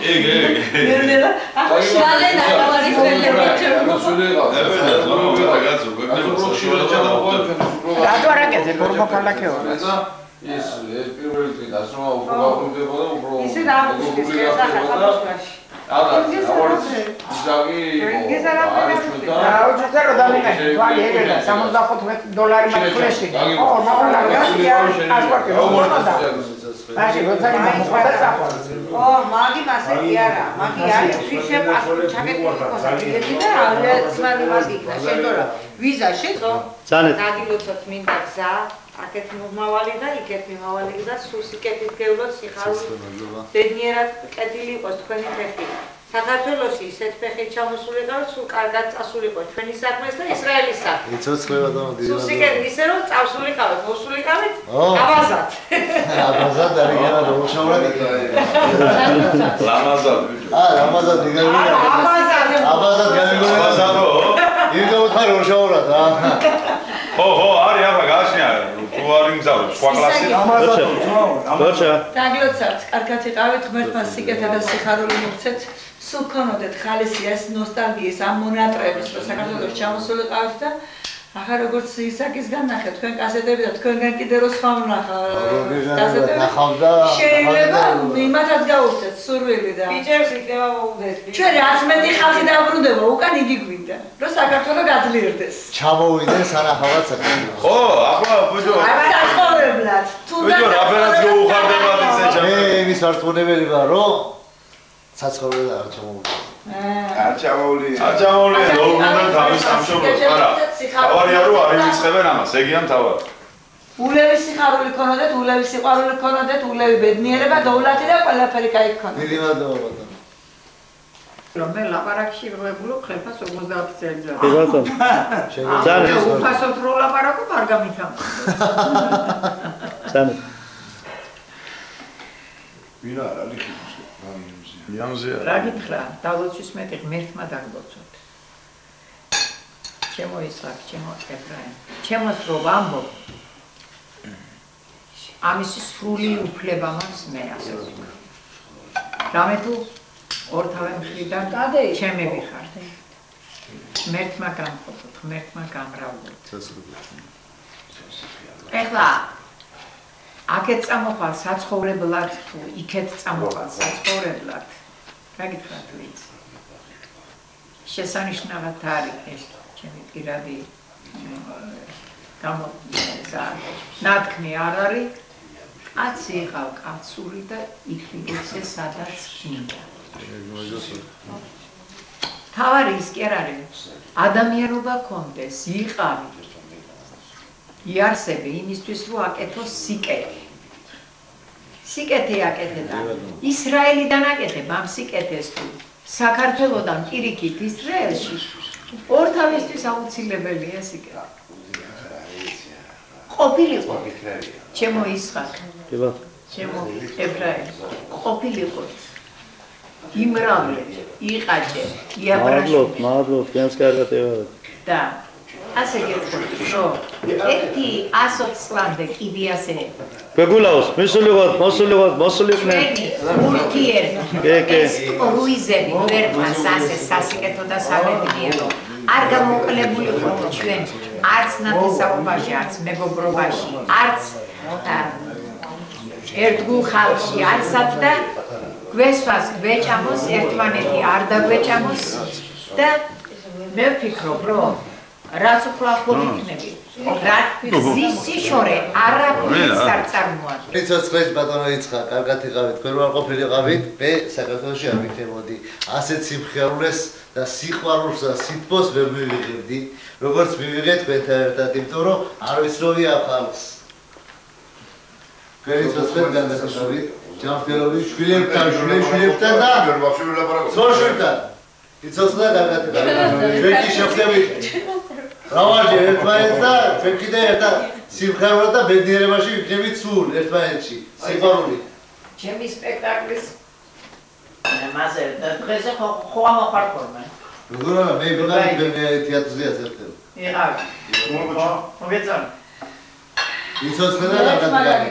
იგი. მერნელა, ახლა შალე დავარი ხელები ჩვენ. რატო არ აკეთე მორმოქალაქეო? ეს პირველი დღე დასრომა უფრო გაყრუნდებოდა, უფრო ისე დააგვიშეს ხალხში. აქეთ მომავალი და იქეთ მიმავალი და სულ სიკეთით გევლოთ სიხარული ბედნიერად კეთილი იყოს თქვენი ფეხი. საქართველოში ისეთ ფეხით ჩამოსულიყავთ, სულ კარგად წასულიყო ჩვენი საქმეს და ისრაელის საქმე. იცოცხლება და დიდი. სულ სიკეთით ისე რომ წავსულიყავთ, მოსულიყავით აბაზად. აბაზად არის რა მოშავრად. ლამაზად. ლამაზად იგივე. აბაზად გამიგონა. აბაზადო. იგივე ხარ მოშავრად რა. ხო, არის ახლა გააშნია. თუ არ იმგზავრებ სხვა კლასი. დოჩა. დაგლოცავთ, კარგად იყავით, ღმერთმა სიკეთე და სიხარული მოგცეთ. სულ ქონოდეთ ხალისი ეს ნოსტალგიის ამ მონატრების, რომ საქართველოს ჩამოსულიყავთ და ახლა როგორც ისაკის განახე თქვენ კასეტები და თქვენგან კიდე რო სხვა ვნახა შეიძლება იმათაც გაუჩნდეთ სურვილი და ბიჭებს იქნება მოუგდეთ ჩვენ რაც მეტი ხალხი დაბრუნდება უკან იგი გვინდა რომ საქართველოს გაძლიერდეს ჩამოვიდეს ანახავად საქართველოს ხო ახლა ბუჯო საცხოვრებლად ბუჯო რა ფერად გაუხარდებათ ესე მე იმის ვარწმუნებელი ვარ რომ საცხოვრებლად არ ჩამოვიდეს აჭამოვლია როგორ თავის სამშობლოს არა ავარია რომ არ იმიცხებენ ამას ეგია მთავარი ულევი სიხარული ქონოდეთ ულევი სიყვარული ქონოდეთ ულევი ბედნიერება დოვლათი და ყველაფერი კაი ქონოდეთ დიდი მადლობა ბატონო რომ მე ლაპარაკში ვიღებულობ ხელფას 50 წელი კი ბატონო ძალიან უფასოდ რო ლაპარაკობ არ გამიქამ ძალიან ვინ არა ლიქის Ямзია. რა გითხრა? დავლოცვის მეტი ღმერთმა დაგლოცოთ. ჩემო ისააკ, ჩემო ებრაიმ. ჩემოს რო ვამბობ. ამის სრული უფლება მაქვს მე ასე ვთქვა. რამე თუ ორთავე მხრიდან ჩემები ხართ. ღმერთმა გამყოფოთ, ღმერთმა გამრავლოთ. ეხლა აქეთ წამოყვალ საცხოვრებლად თუ იქეთ წამოყვალ საცხოვრებლად რა გითხრათ ვიცი შესანიშნავად არის ეს ჩემი პირადი ნათქმი არ არის კაცი იყავ კაცური და იქნებოდე სადაც გინდა თავარი ის კი არ არის ადამიანობა კონდეს იყავი იარსები იმისთვის რომ აკეთოს სიკეთე. სიკეთე აკეთე და ისრაელიდან აკეთებ ამ სიკეთეს თუ საქართველოდან პირიქით ისრაელში ორთავისთვის აუცილებელია სიკეთე. ყოფილიყო ჩემო ისხაკ. ჩემო ებრაელი ყოფილიყო. იმრავლე, იყაჭე, იაბრაში. მადლობ, ჩემს კარგად ევარ. და ასე გეტყვით, რომ ერთი 120 წლამდე კიდე ასე გეგულაოს, მოსულიყვნენ. ურთიერ ეს რუიზები ვერტმანს ასე სასიკეთო და სამედნიერო არ გამოკლებულიყო ჩვენ არც ნათესაობაში, არც მეგობრობაში, არც ერთგულ ხალხში, არცად და გვესვას გვეჭამოს ერთმანეთი არ დაგვეჭამოს და მე ვფიქრობ, რომ რაც უფრო ახლო იქნები, რაც სიშორე არაფერს არ წარმოადგენს. Იცოცხლეს ბატონო იცხა, კარგად იყავით, თქვენ არ ყოფილიყავით, მე საქართველოში არ ვიქნებოდი. ასეთ სიმხიარულეს და სიყვარულს და სითბოს ვერ მივიღებდი, როგორც მივიღეთ თქვენთან ერთად, იმიტომ რომ არ ვიცნობი ამ ხალხს. თქვენ იცოცხლეთ განდასახავით, ჯანმრთელობის შვილებთან და სოშვილთან. იცოცხლე კარგად იყავით. ჩვენ კი შევხვდებით რავაჯი ერთმანეთს და ჩვენ კიდე ერთად სიმხევრად და ბედნიერებაში ვიქნებით სულ ერთმანეთში სიყვარული. ჩემი სპექტაკლის მასე და დღეზე ხო ამოხარკორმა. როგორ არა მე ვიღავი თეატრზეა ზერტელ. იყავი. მოგეწონა. იცოცხლე და კარგად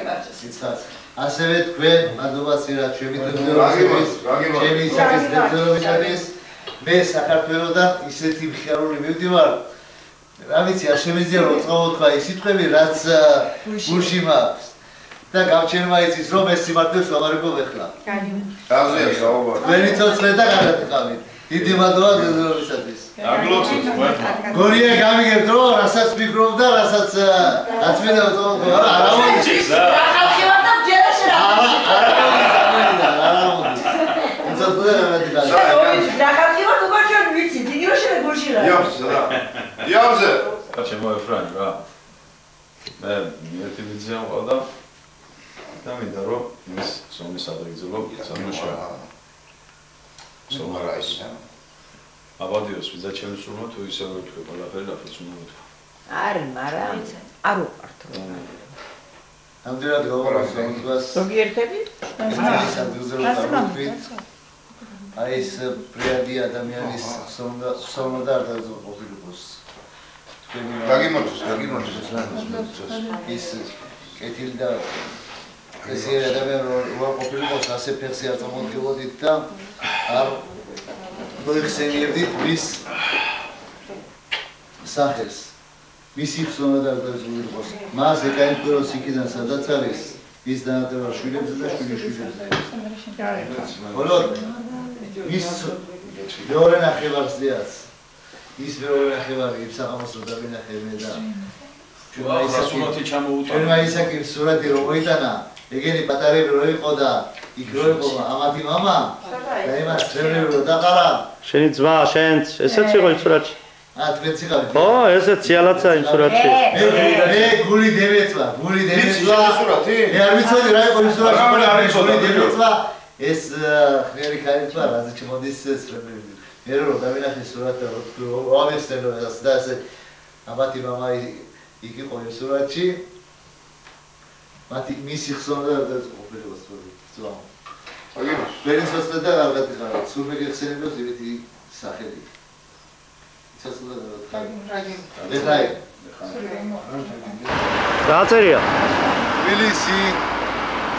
იცხას. ასევე თქვენ მადლობას ვირათ ჩემი დღეობის ჩემი ისაკის დღეობისათვის მე საქართველოსთან ისეთი მხიარული მივდივარ რა ვიცი არ შემიძლია რომ წავოთქვა ის სიტყვები რაც გულში მაქვს და გავჩერმა იცის რომ ეს სიმართლეს ვამარებობ ახლა. გაზია საუბარი. ვერი ცოცხლე და კარგად იყავით. დიდი მადლობა გზნობისათვის. დაგლოცოთ თქვენ. გორია გამიგებთ რომ რასაც ვფიქრობ და რასაც აწმინდა წავოთქვა არა მოიჭი. ახალშევარ და ჯერაში რა. არა მოდი. ცოცხლე ახალშევარ თუ გორჩენ ვიცი დიდი რო შენ გულში რა. იავზე. ჩემო ეფრანი რა. მე ერთი ვიზია მყავდა და მინდა რომ ის სომის ადრიგზელო სამუშაო. სომარაის. აბადიოს ვიზა ჩემს სულმა თუ ისე ვეთქვი ყველაფერი რაფერს უნდა ვეთქვი. არის, მაგრამ არ უყართ რომ. ამდენად გავარასდროს. ზოგიერთები? აი ეს პრიადი ადამიანის სომა და არ დაძოყოფილიყოს. გაგიმოწოს. ის კეთილი და ეს ადამიანი რომ ყოფილიყოს ასე ფეხზე არ წამოდგებოდით და არ მოიხსენიებდით მის სახელს. მისი ხსოვნა და დაზული იყოს. მას ეკაინტყუროს იქიდან სადაც არის ის დაანაწილება შვილებზე და შვილიშვილებზე. ხოლო ის მეორე ნახევარზეაც ის მეორე ნახევარი იფსაღამოს რომ დავინახე მე და ჩვენმა ისაკის სურათი რომ მოიტანა ეგენი პატარები რო იყო და იქ რო იყო ამათი მამა და იმას წევრები რო დაყარა შენი ძმა შენც ესეც იყო იმ სურათში თქვენც იყავით ხო ესეც ციალაცა იმ სურათში მე გული დემეცვა სურათი მე არ ვიცოდი რა იყო იმ სურათში გული დემეცვა ეს ხერი ხარიცვა რაზე ჩმოდის ეს მე რო დავინახე სურათი რო ავიხსენო ეს და ესე ამათი მამა იქ იყო იმ სურათში მათი მისი ხსოვნა და ყოფილიყო სწორი აგინო ვერისოცა და რაღაც ხარ სულ მეგეხსენებოს იმითი სახელი დაწერია თბილისი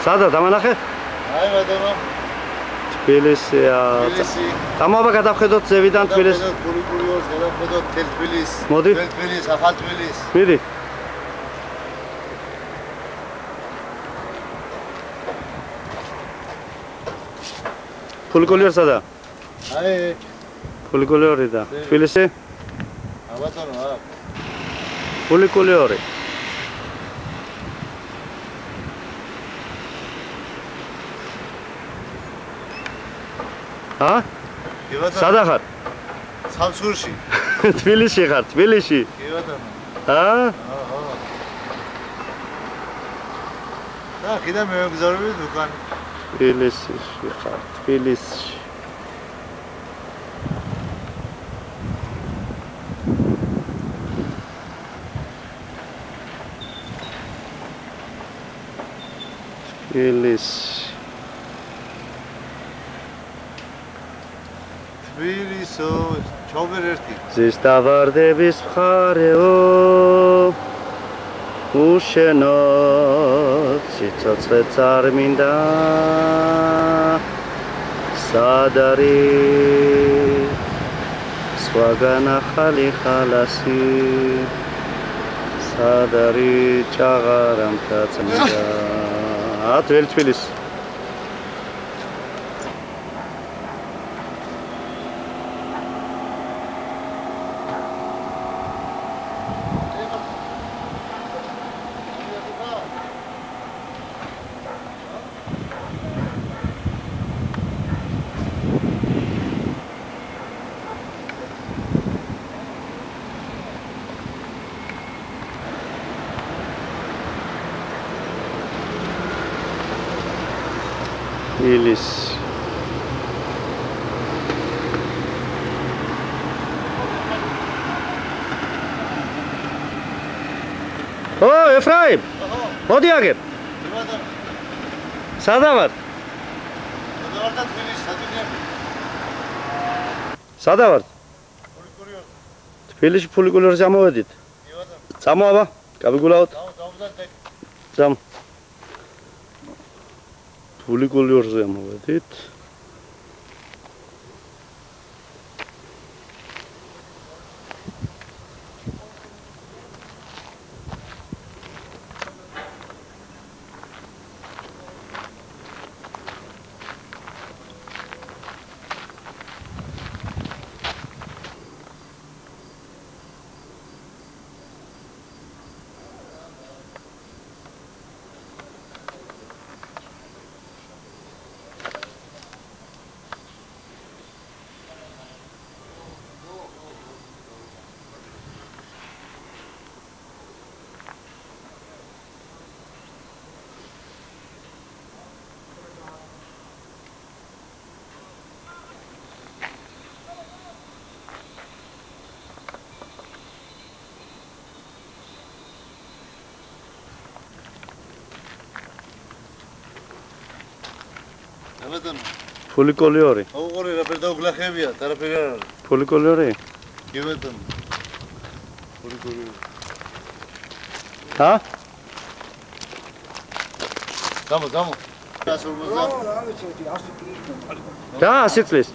სადა დამანახე აი ბატონო თბილისია დამოაბა გადავხედოთ ზევიდან თბილისს გურიგურიოს გადავხედოთ თბილისს მოდი თბილისს ახალ თბილისს მიდი ფულიკულიორ სადა აი ფულიკულიორი და თბილისი ბატონო აა ფულიკულიორი ა? სადა ხარ? სამსურში. თბილისში ხარ, თბილისში? კი ბატონო. აა? აჰა. და კიდე მეგზაურები უკან. თბილისში ხარ, თბილისში. თბილისში. თბილისო, ჩაუბერ ერთი. ზის დავარდების მხარეო უშენო ციცოცხლე არ მინდა სად არის სხვაგან ახალი ხალასი სად არის ჭაღარამთა წმინდა ათველი თბილისი Ilis. Oh, Efraim. Modi ageb. Sadavar. Sadavar. Tbilisi ფულიკულიორს ამოვედით. წამოაბა, გავიგულავთ. წამ. ფულიკულიორზე ამოვედით. ფულიკულიორი. ოღონდ რაფერ დაუგლახებია, არაფერი არ არის. ფულიკულიორი? კი ბატონო. ფულიკულიორი. ჰა? დამო. 150. და 100 წლის.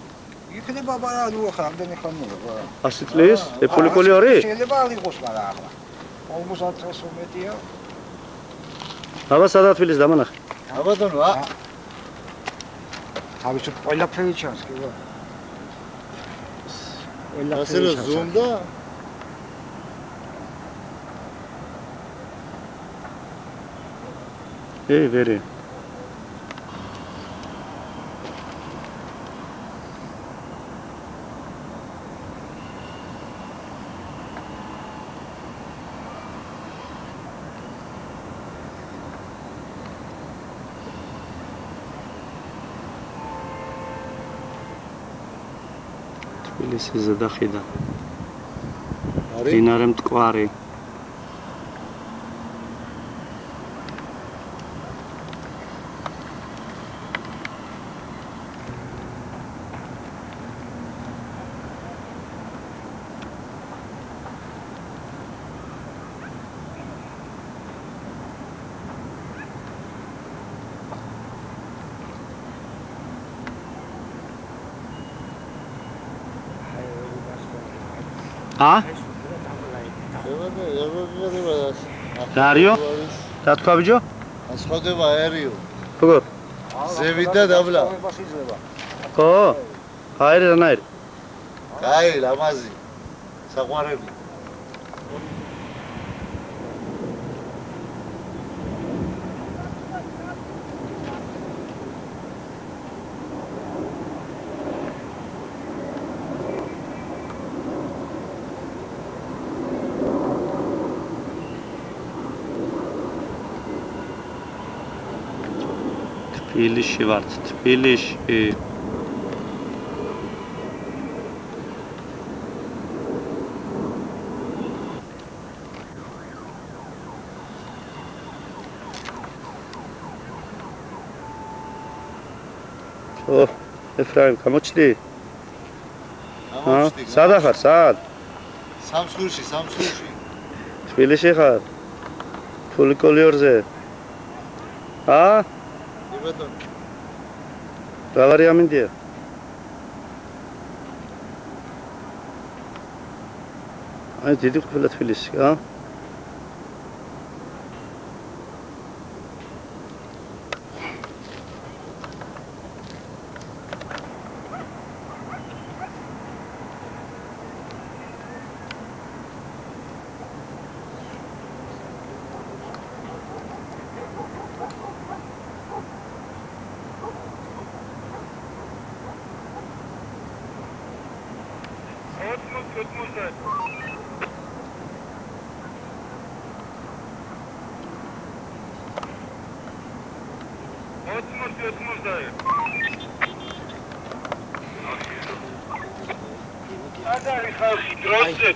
იქნება ბარა ნუ ახლა რამდენი ხანია ბარა. 100 წლის? ფულიკულიორი? შეიძლება არ იყოს მაგრამ ახლა. 50 წელს უმეტია. აბა სადაც თბილის დამანახე. აბადონო, თავისუფ ყველაფერი ჩანს, კი ბა. ასე რომ ზუმდა? ვერი. თბილისის ზედახიდან. მდინარე მტკვარი. Dario? Da თქვა ბიჭო? ასხოდება აერიო. როგორ? ზევით და დაბლა. ხო? აერი რანაირი? კაი, ლამაზი. საყვარელი. თბილისში ვართ, თბილისში. ო, ეფრაიმ, გამოჩდი? სად ახარ, სად? სამსხურში. თბილისში ხარ? ფულიკოლიორზე. რა ვარიანტია? აი დიდი ყოფილა თბილისში,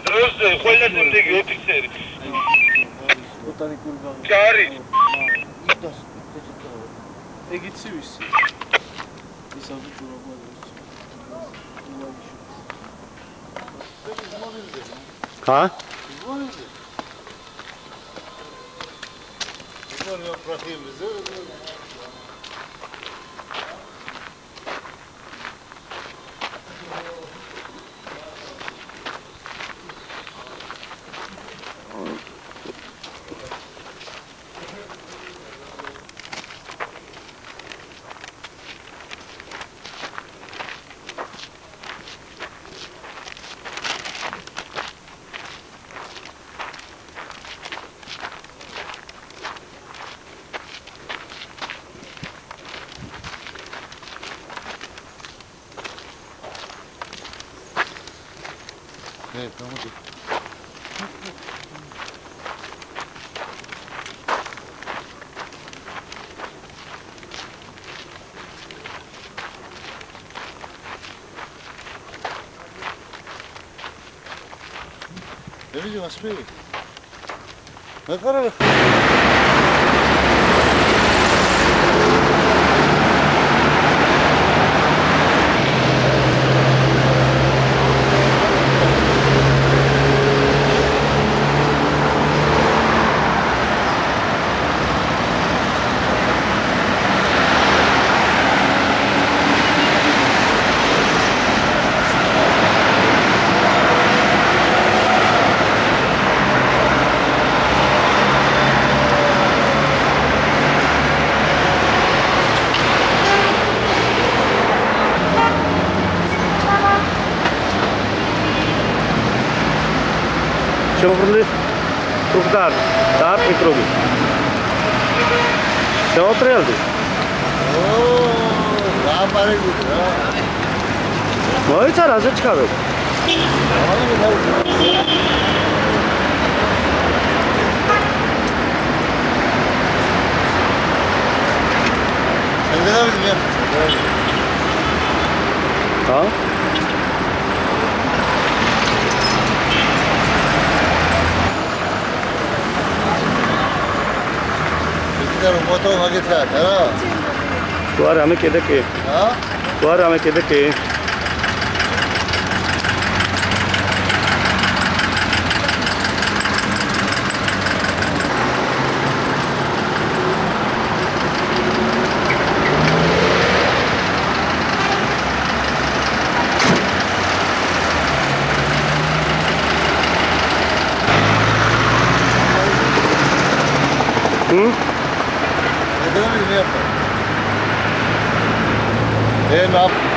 დროზე, ყველა შემდეგი ოფიცერი. ჯარი. ეგ იცი ვისი? ის აუდიტორობა. ხა? Видишь, Москве? На королях. შემოღრული ტრუկდარ და პიტროვი. შემოტრიალდი. გაპარებული რა. მოიცა რაზე ჩქავე? Hã? Então, botou uma guitarra, tá? Tu arame que daqui? Hã? Tu arame que daqui? Enough.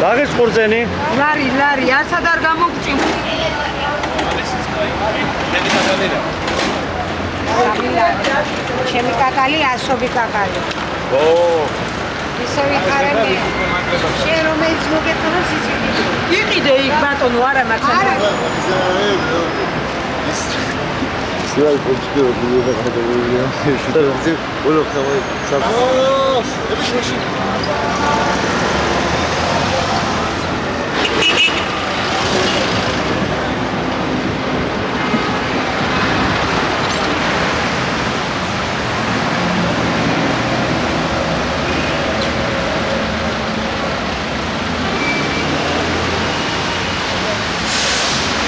Lagis qurdzeni? Lari, ასად არ გამოგჭიმ. ჩემი კაკალი, ასობი კაკალი. ო. ისე ვიყარები. შენ რომელიც მოგეწონოს ის იყიდე იქ ბატონო, არა მაცადა. Сюда почти было готово. Что-то было хавай. О, это очень.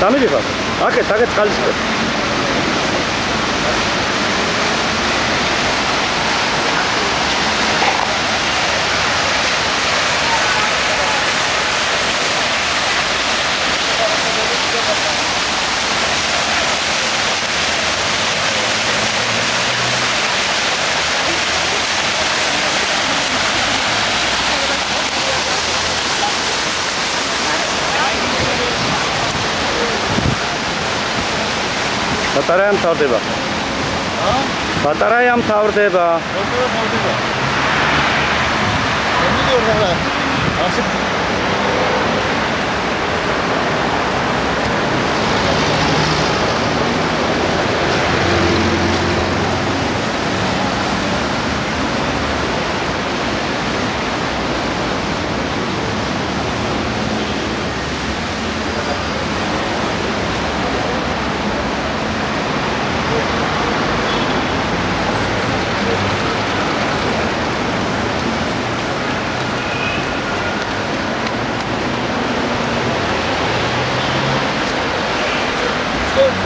გამიდიხარ. აქეთ წყალისკენ. ბატარეა მთავრდება. ბატარეა მთავრდება.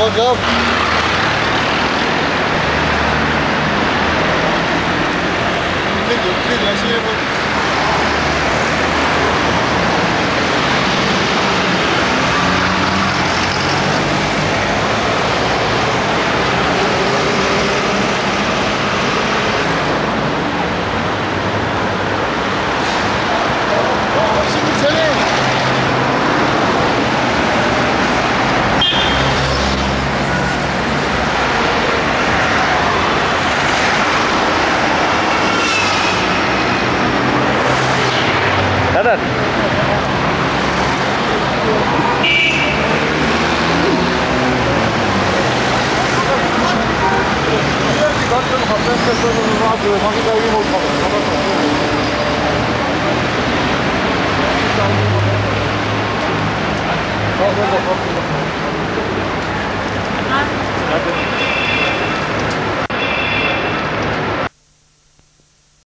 What's up? Kadar. Thank you.